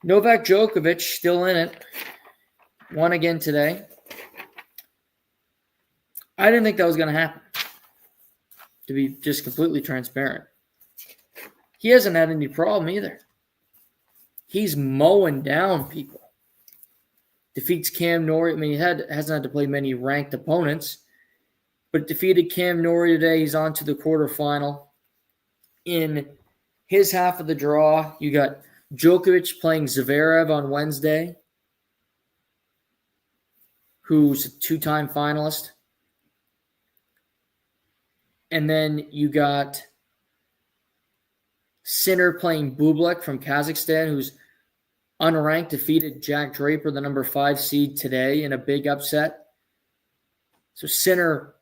Novak Djokovic still in it. Won again today. I didn't think that was going to happen, to be just completely transparent. He hasn't had any problem either. He's mowing down people. Defeats Cam Norrie. I mean, he hasn't had to play many ranked opponents, but defeated Cam Norrie today. He's on to the quarterfinal. In his half of the draw, you got Djokovic playing Zverev on Wednesday, who's a 2-time finalist. And then you got Sinner playing Bublik from Kazakhstan, who's unranked, defeated Jack Draper, the number 5 seed today in a big upset. So Sinner,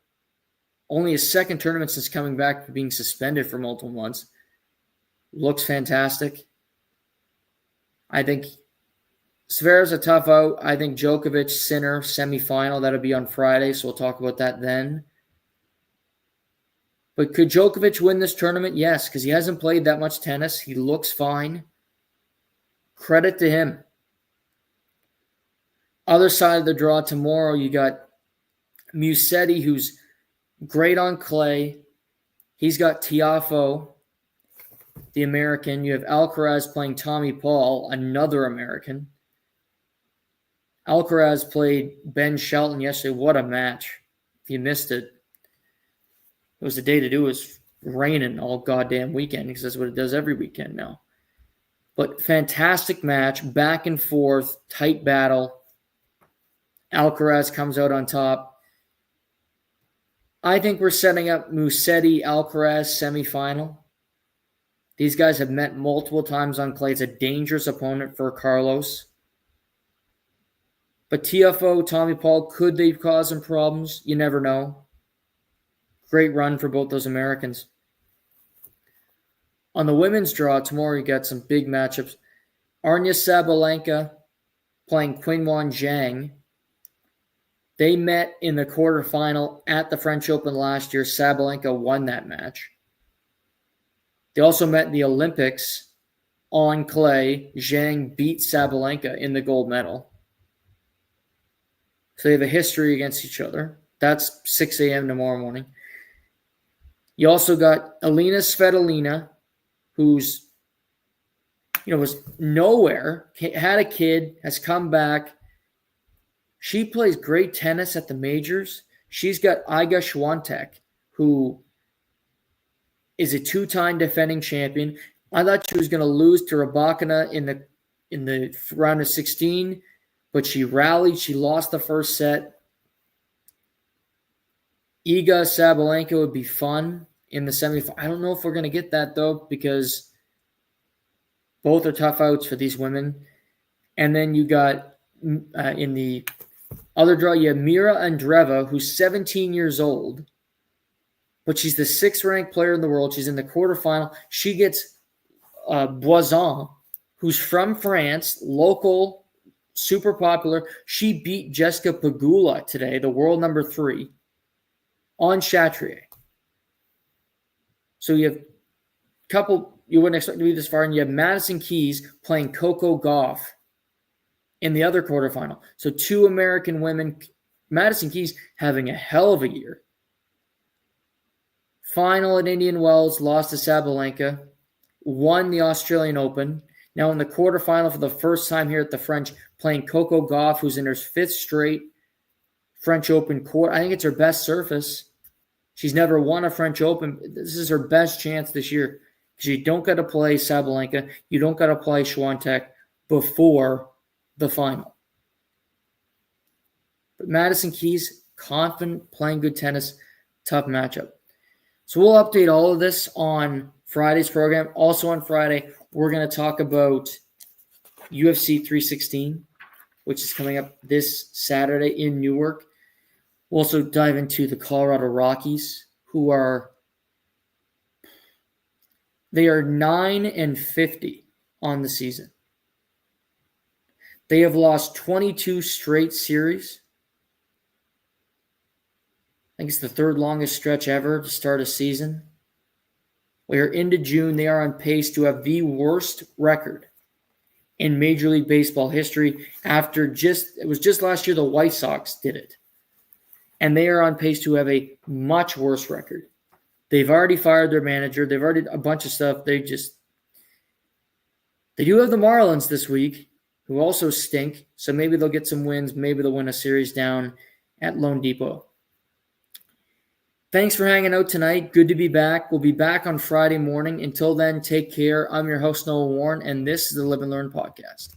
only his second tournament since coming back from being suspended for multiple months, looks fantastic. I think Zverev's a tough out. I think Djokovic, Sinner, semifinal. That'll be on Friday, so we'll talk about that then. But could Djokovic win this tournament? Yes, because he hasn't played that much tennis. He looks fine. Credit to him. Other side of the draw tomorrow, you got Musetti, who's great on clay. He's got Tiafoe, the American. You have Alcaraz playing Tommy Paul, another American. Alcaraz played Ben Shelton yesterday. What a match. If you missed it, it was the day to do. It was raining all goddamn weekend because that's what it does every weekend now. But fantastic match, back and forth, tight battle. Alcaraz comes out on top. I think we're setting up Musetti-Alcaraz semifinal. These guys have met multiple times on clay. It's a dangerous opponent for Carlos. But Tiafoe, Tommy Paul, could they cause some problems? You never know. Great run for both those Americans. On the women's draw, tomorrow you got some big matchups. Arina Sabalenka playing Qinwen Zhang. They met in the quarterfinal at the French Open last year. Sabalenka won that match. They also met in the Olympics on clay. Zhang beat Sabalenka in the gold medal. So they have a history against each other. That's 6 a.m. tomorrow morning. You also got Elena Svitolina, who's, was nowhere, had a kid, has come back. She plays great tennis at the majors. She's got Iga Swiatek, who is a 2-time defending champion. I thought she was going to lose to Rybakina in the round of 16, but she rallied. She lost the first set. Iga Sabalenka would be fun. in the semifinal. I don't know if we're going to get that, though, because both are tough outs for these women. And then you got in the other draw, you have Mira Andreeva, who's 17 years old, but she's the 6th-ranked player in the world. She's in the quarterfinal. She gets Boison, who's from France, local, super popular. She beat Jessica Pegula today, the world number 3, on Chatrier. So you have a couple you wouldn't expect to be this far, and you have Madison Keys playing Coco Gauff in the other quarterfinal. So 2 American women. Madison Keys having a hell of a year. Final at Indian Wells, lost to Sabalenka, won the Australian Open. Now in the quarterfinal for the first time here at the French, playing Coco Gauff, who's in her 5th straight French Open court. I think it's her best surface. She's never won a French Open. This is her best chance this year because you don't got to play Sabalenka. You don't got to play Swiatek before the final. But Madison Keys, confident, playing good tennis, tough matchup. So we'll update all of this on Friday's program. Also on Friday, we're going to talk about UFC 316, which is coming up this Saturday in Newark. We'll also dive into the Colorado Rockies, who are 9-50 on the season. They have lost 22 straight series. I think it's the 3rd longest stretch ever to start a season. We are into June. They are on pace to have the worst record in Major League Baseball history after it was just last year the White Sox did it. And they are on pace to have a much worse record. They've already fired their manager. They've already a bunch of stuff. They do have the Marlins this week, who also stink. So maybe they'll get some wins. Maybe they'll win a series down at Lone Depot. Thanks for hanging out tonight. Good to be back. We'll be back on Friday morning. Until then, take care. I'm your host, Noah Warren, and this is the Live and Learn podcast.